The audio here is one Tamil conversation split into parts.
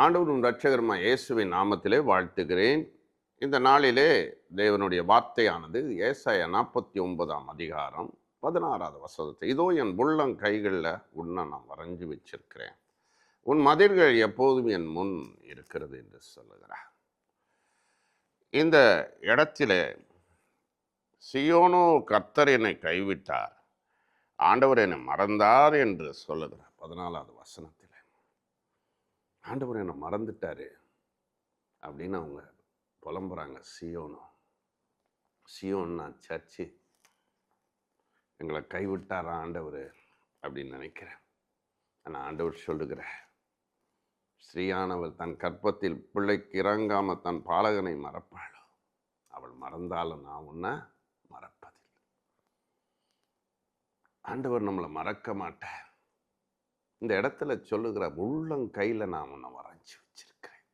ஆண்டவரும் இரட்சகருமாய் இயேசுவின் நாமத்திலே வாழ்த்துகிறேன். இந்த நாளிலே தேவனுடைய வார்த்தையானது ஏசாயா 49ஆம் அதிகாரம் 16வது வசனத்தை, இதோ என் உள்ளம் கைகளில் உன்னை நான் வரைஞ்சி வச்சிருக்கிறேன், உன் மதில்கள் எப்போதும் என் முன் இருக்கிறது என்று சொல்லுகிறார். இந்த இடத்திலே சியோனோ கர்த்தர் என்னை கைவிட்டார், ஆண்டவர் என்னை மறந்தார் என்று சொல்லுகிறார். 14வது வசனத்தில் ஆண்டவர் என்னை மறந்துட்டாரு அப்படின்னு அவங்க புலம்புறாங்க. சியோன்னா சர்ச்சு, எங்களை கைவிட்டாரா ஆண்டவர் அப்படின்னு நினைக்கிறேன். ஆனால் ஆண்டவர் சொல்லுகிறார், ஸ்ரீயானவள் தன் கற்பத்தில் பிள்ளைக்கு இறங்காம தன் பாலகனை மறப்பாளோ, அவள் மறந்தாலும் நான் உன்னை மறப்பதில்லை. ஆண்டவர் நம்மளை மறக்க மாட்டேன். இந்த இடத்துல சொல்லுகிற உள்ளங்கையில் நான் உன்னை வரைஞ்சி வச்சிருக்கிறேன்.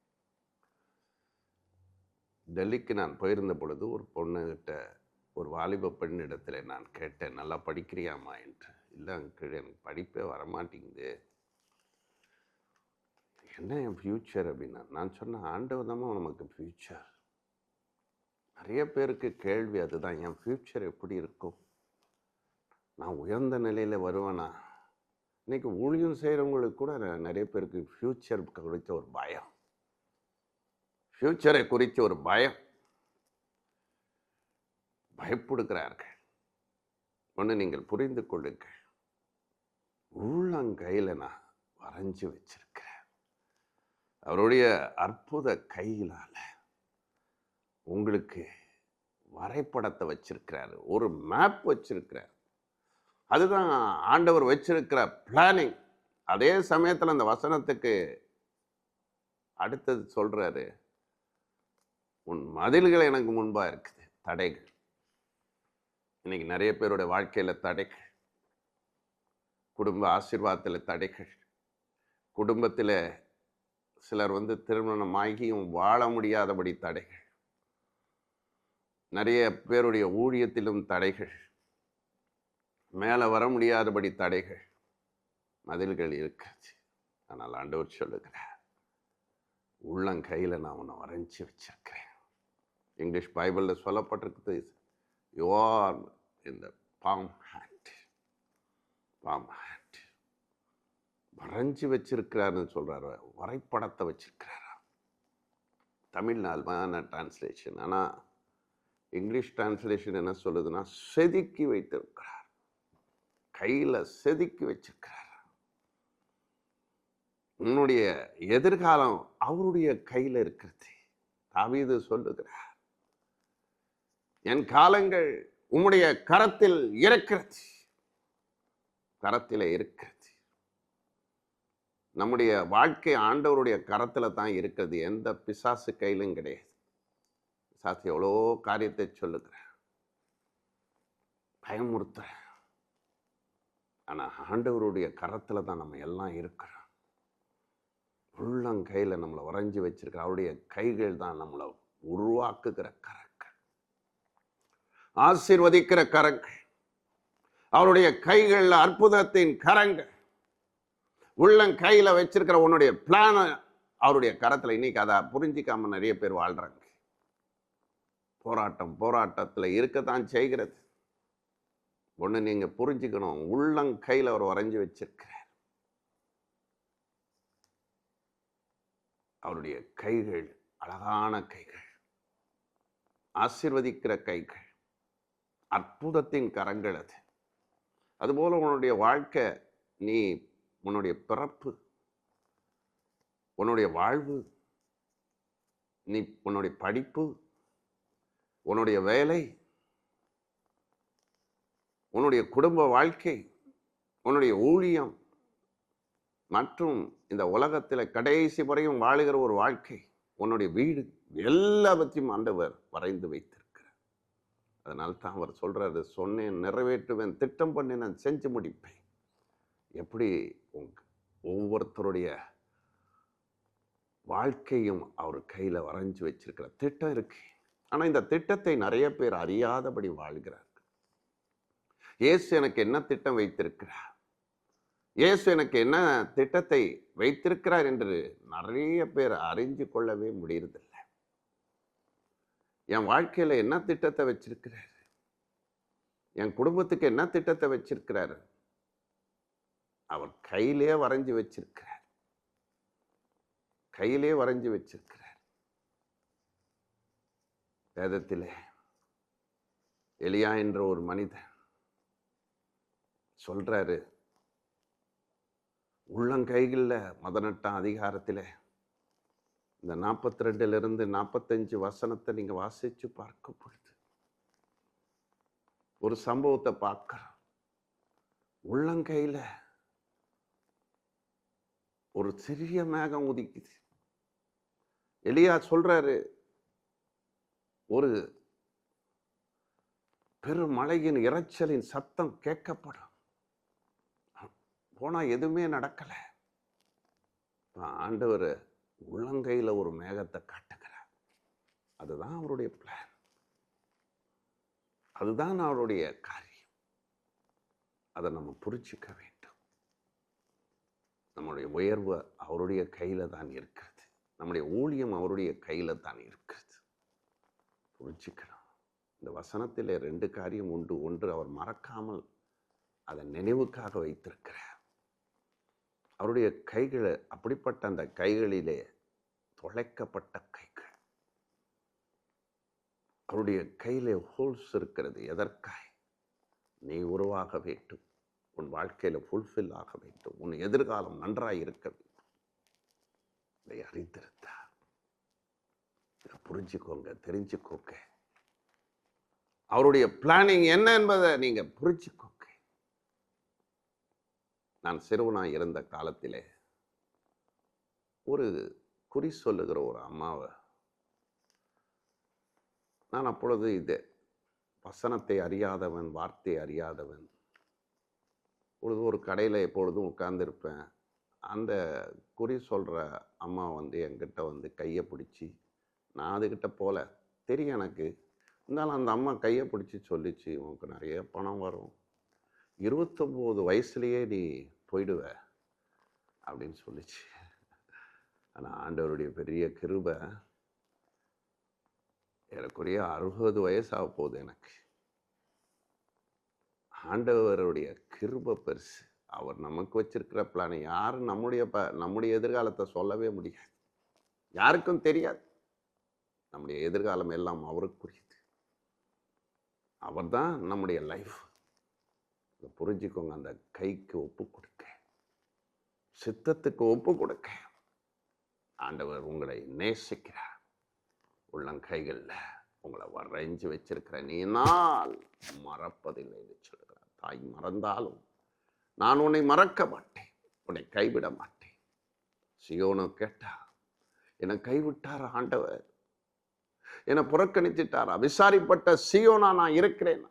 டெல்லிக்கு நான் போயிருந்த பொழுது ஒரு பொண்ணுகிட்ட, ஒரு வாலிப பெண் இடத்துல நான் கேட்டேன், நல்லா படிக்கிறியாமா என்று. இல்லை அங்கிள், எனக்கு படிப்பே வரமாட்டேங்குது, என்ன என் ஃப்யூச்சர் அப்படின்னா. நான் சொன்னேன், ஆண்டவர் தான் நமக்கு ஃப்யூச்சர். நிறைய பேருக்கு கேள்வி அதுதான், என் ஃப்யூச்சர் எப்படி இருக்கும், நான் உயர்ந்த நிலையில் வருவேனா. இன்றைக்கி ஊழியம் செய்கிறவங்களுக்கு கூட நிறைய பேருக்கு ஃப்யூச்சர் குறித்த ஒரு பயம், ஃப்யூச்சரை குறித்த ஒரு பயம், பயப்படுகிறார்கள். ஒன்று நீங்கள் புரிந்து கொள்ளுங்கள், உள்ளங்கையில் நான் வரைஞ்சி வச்சிருக்கிறேன். அவருடைய அற்புத கையிலால் உங்களுக்கு வரைபடத்தை வச்சிருக்கிறாரு, ஒரு மேப் வச்சிருக்கிறார். அதுதான் ஆண்டவர் வச்சிருக்கிற பிளானிங். அதே சமயத்தில் அந்த வசனத்துக்கு அடுத்தது சொல்றாரு, உன் மதில்கள் எனக்கு முன்பா இருக்குது. தடைகள், இன்னைக்கு நிறைய பேருடைய வாழ்க்கையில தடைகள், குடும்ப ஆசீர்வாதத்தில் தடைகள், குடும்பத்தில் சிலர் திருமணமாகியும் வாழ முடியாதபடி தடைகள், நிறைய பேருடைய ஊழியத்திலும் தடைகள், மேலே வர முடியாதபடி தடைகள், மதில்கள் இருக்கிறது. ஆனால் ஆண்டவர் சொல்லுகிறார், உள்ளங்கையில் நான் உன்னை வரைஞ்சி வச்சிருக்கிறேன். இங்கிலீஷ் பைபிளில் சொல்லப்பட்டிருக்குது, you are in the palm hand. Palm hand வரைஞ்சி வச்சிருக்கிறாருன்னு சொல்கிறாரு, வரைபடத்தை வச்சிருக்கிறாரா. தமிழ்நாள்மான டிரான்ஸ்லேஷன். ஆனால் இங்கிலீஷ் டிரான்ஸ்லேஷன் என்ன சொல்லுதுன்னா, செதுக்கி வைத்திருக்கிறார், கையில் செதுக்கி வச்சிருக்கிறார். உன்னுடைய எதிர்காலம் அவருடைய கையில் இருக்கிறது. தாவீது சொல்லுகிறார், என் காலங்கள் உம்முடைய கரத்தில் இருக்கிறது, கரத்தில் இருக்கிறது. நம்முடைய வாழ்க்கை ஆண்டவருடைய கரத்தில் தான் இருக்கிறது, எந்த பிசாசு கையிலும் கிடையாது. பிசாசு எவ்வளோ காரியத்தை சொல்லுகிறார், பயமுறுத்துற. ஆனால் ஆண்டவருடைய கரத்தில் தான் நம்ம எல்லாம் இருக்கிறோம். உள்ளங்கையில் நம்மளை வரைஞ்சி வச்சிருக்கிற அவருடைய கைகள் தான் நம்மளை உருவாக்குகிற கரங்கள், ஆசீர்வதிக்கிற கரங்கள், அவருடைய கைகளில் அற்புதத்தின் கரங்கள். உள்ளங்கையில் வச்சிருக்கிற உன்னுடைய பிளான அவருடைய கரத்தில். இன்னைக்கு அதை புரிஞ்சிக்காம நிறைய பேர் வாழ்றாங்க. போராட்டத்தில் இருக்கத்தான் செய்கிறது. ஒன்று நீங்கள் புரிஞ்சுக்கணும், உள்ளங்கையில் அவர் வரைஞ்சி வச்சிருக்கிறார். அவருடைய கைகள் அழகான கைகள், ஆசீர்வதிக்கிற கைகள், அற்புதத்தின் கரங்கள். அதுபோல உன்னுடைய வாழ்க்கை, நீ உன்னுடைய பிறப்பு, உன்னுடைய வாழ்வு, நீ உன்னுடைய படிப்பு, உன்னுடைய வேலை, உன்னுடைய குடும்ப வாழ்க்கை, உன்னுடைய ஊழியம் மற்றும் இந்த உலகத்தில் கடைசி வரையும் வாழுகிற ஒரு வாழ்க்கை, உன்னுடைய வீடு, எல்லாவற்றையும் ஆண்டவர் வரைந்து வைத்திருக்கிறார். அதனால தான் அவர் சொல்றாரு, சொன்னேன் நிறைவேற்றுவேன், திட்டம் பண்ணி நான் செஞ்சு முடிப்பேன். எப்படி ஒவ்வொருத்தருடைய வாழ்க்கையும் அவர் கையில் வரைஞ்சி வச்சிருக்கிற திட்டம் இருக்கு. ஆனால் இந்த திட்டத்தை நிறைய பேர் அறியாதபடி வாழ்கிறார்கள். இயேசு எனக்கு என்ன திட்டம் வைத்திருக்கிறார், இயேசு எனக்கு என்ன திட்டத்தை வைத்திருக்கிறார் என்று நிறைய பேர் அறிஞ்சு கொள்ளவே முடியறதில்ல. என் வாழ்க்கையில என்ன திட்டத்தை வச்சிருக்கிறார், என் குடும்பத்துக்கு என்ன திட்டத்தை வச்சிருக்கிறாரு, அவர் கையிலே வரைஞ்சு வச்சிருக்கிறார். கையிலே வரைஞ்சு வச்சிருக்கிறார். வேதத்திலே எலியா என்ற ஒரு மனிதன் சொல்றாரு, உள்ளங்கைகளில் 18ஆம் அதிகாரத்தில் இந்த 42 45 வசனத்தை நீங்க வாசிச்சு பார்க்க பொழுது ஒரு சம்பவத்தை பார்க்கிறோம். உள்ளங்கையில ஒரு சிறிய மேகம் உதிக்குது. எலியா சொல்றாரு, ஒரு பெருமழையின் இரைச்சலின் சத்தம் கேட்கப்படும். போனா எதுவுமே நடக்கல. ஆண்டவர் உள்ளங்கையில ஒரு மேகத்தை காட்டுகிறார். அதுதான் அவருடைய பிளான், அதுதான் அவருடைய காரியம். அதை நம்ம புரிஞ்சுக்க வேண்டும். நம்முடைய உயர்வு அவருடைய கையில தான் இருக்கிறது. நம்முடைய ஊழியம் அவருடைய கையில தான் இருக்கிறது. புரிஞ்சுக்கணும். இந்த வசனத்தில் 2 காரியம் உண்டு. ஒன்று, அவர் மறக்காமல் அதை நினைவுக்காக வைத்திருக்கிறார். அவருடைய கைகளை, அப்படிப்பட்ட அந்த கைகளிலே தொலைக்கப்பட்ட கைகள். அவருடைய கையிலே ஹோல்ஸ் இருக்கிறது. எதற்காய்? நீ உருவாக வேண்டும், உன் வாழ்க்கையில ஃபுல்ஃபில் ஆக வேண்டும், உன் எதிர்காலம் நன்றாய் இருக்க வேண்டும். இதை அறிந்திருந்தார். இதை புரிஞ்சுக்கோங்க, தெரிஞ்சுக்கோங்க. அவருடைய பிளானிங் என்ன என்பதை நீங்க புரிஞ்சுக்கோங்க. நான் சிறுவனாய் இருந்த காலத்திலே ஒரு குறி சொல்லுகிற ஒரு அம்மாவை நான் அப்பொழுது இது வசனத்தை அறியாதவன், வார்த்தை அறியாதவன், பொழுது ஒரு கடையில் எப்பொழுதும் உட்கார்ந்துருப்பேன். அந்த குறி சொல்கிற அம்மா என்கிட்ட கையை பிடிச்சி, நான் அதுக்கிட்ட போல தெரியும் எனக்கு. இருந்தாலும் அந்த அம்மா கையை பிடிச்சி சொல்லிச்சு, உனக்கு நிறைய பணம் வரும், 29 வயசுலேயே நீ போயிடுவ அப்படின்னு சொல்லிச்சு. ஆனால் ஆண்டவருடைய பெரிய கிருபை, ஏறக்குறைய 60 வயசாக போகுது எனக்கு. ஆண்டவருடைய கிருபை பெருசு. அவர் நமக்கு வச்சிருக்கிற பிளானை யாரும் நம்முடைய எதிர்காலத்தை சொல்லவே முடியாது. யாருக்கும் தெரியாது. நம்முடைய எதிர்காலம் எல்லாம் அவருக்குரியது. அவர் தான் நம்முடைய லைஃப். புரிஞ்சுக்கோங்க. அந்த கைக்கு ஒப்பு கொடுக்க, சித்தத்துக்கு ஒப்பு கொடுக்க ஆண்டவர் உங்களை நேசிக்கிறார். உள்ளங்கைகள்ல உங்களை வரைஞ்சு வச்சிருக்கிற. நீ நான் மறப்பதில்லை என்று சொல்கிறார். தாய் மறந்தாலும் நான் உன்னை மறக்க மாட்டேன், உன்னை கைவிட மாட்டேன். சியோனு கேட்டா, என்னை கைவிட்டார் ஆண்டவர், என்னை புறக்கணித்துட்டாரா? விசாரிப்பட்ட சியோனா நான் இருக்கிறேன்,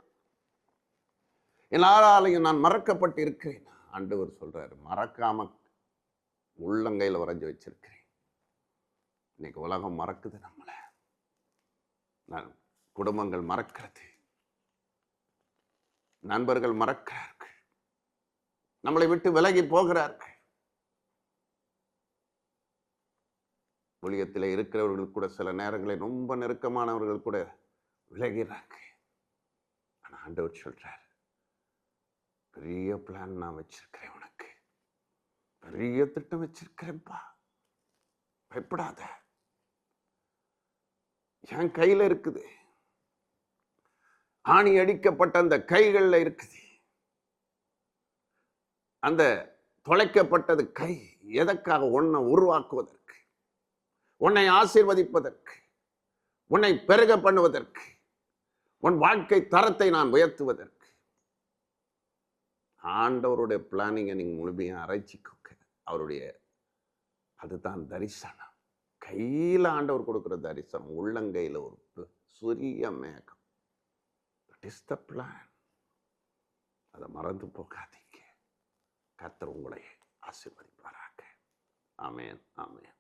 எல்லாராலையும் நான் மறக்கப்பட்டு இருக்கிறேன். ஆண்டவர் சொல்றாரு, மறக்காம உள்ளங்கையில் வரைஞ்சு வச்சிருக்கிறேன். இன்னைக்கு உலகம் மறக்குது நம்மளை. குடும்பங்கள் மறக்கிறது, நண்பர்கள் மறக்கிறார்கள், நம்மளை விட்டு விலகி போகிறார்கள். ஊழியத்தில் இருக்கிறவர்கள் கூட சில நேரங்களில் ரொம்ப நெருக்கமானவர்கள் கூட விலகிறாங்க. ஆனா ஆண்டவர் சொல்றார், பெரிய பிளான் நான் வச்சிருக்கிறேன், உனக்கு பெரிய திட்டம் வச்சிருக்கிறேன்ப்பா, பயப்படாத, என் கையில இருக்குது. ஆணி அடிக்கப்பட்ட அந்த கைகள்ல இருக்குது. அந்த தொலைக்கப்பட்டது கை எதற்காக? உன்னை உருவாக்குவதற்கு, உன்னை ஆசீர்வதிப்பதற்கு, உன்னை பெருக பண்ணுவதற்கு, உன் வாழ்க்கை தரத்தை நான் உயர்த்துவதற்கு. ஆண்டவருடைய பிளானிங்கை நீங்க முழுமையாக அரைச்சிக்கோங்க. அவருடைய அதுதான் தரிசனம். கையில ஆண்டவர் கொடுக்கிற தரிசனம், உள்ளங்கையில ஒரு சிறிய மேகம். That is the plan. அதை மறந்து போகாதீங்க. கர்த்தர் உங்களை ஆசீர்வதிப்பாராக. ஆமென், ஆமென்.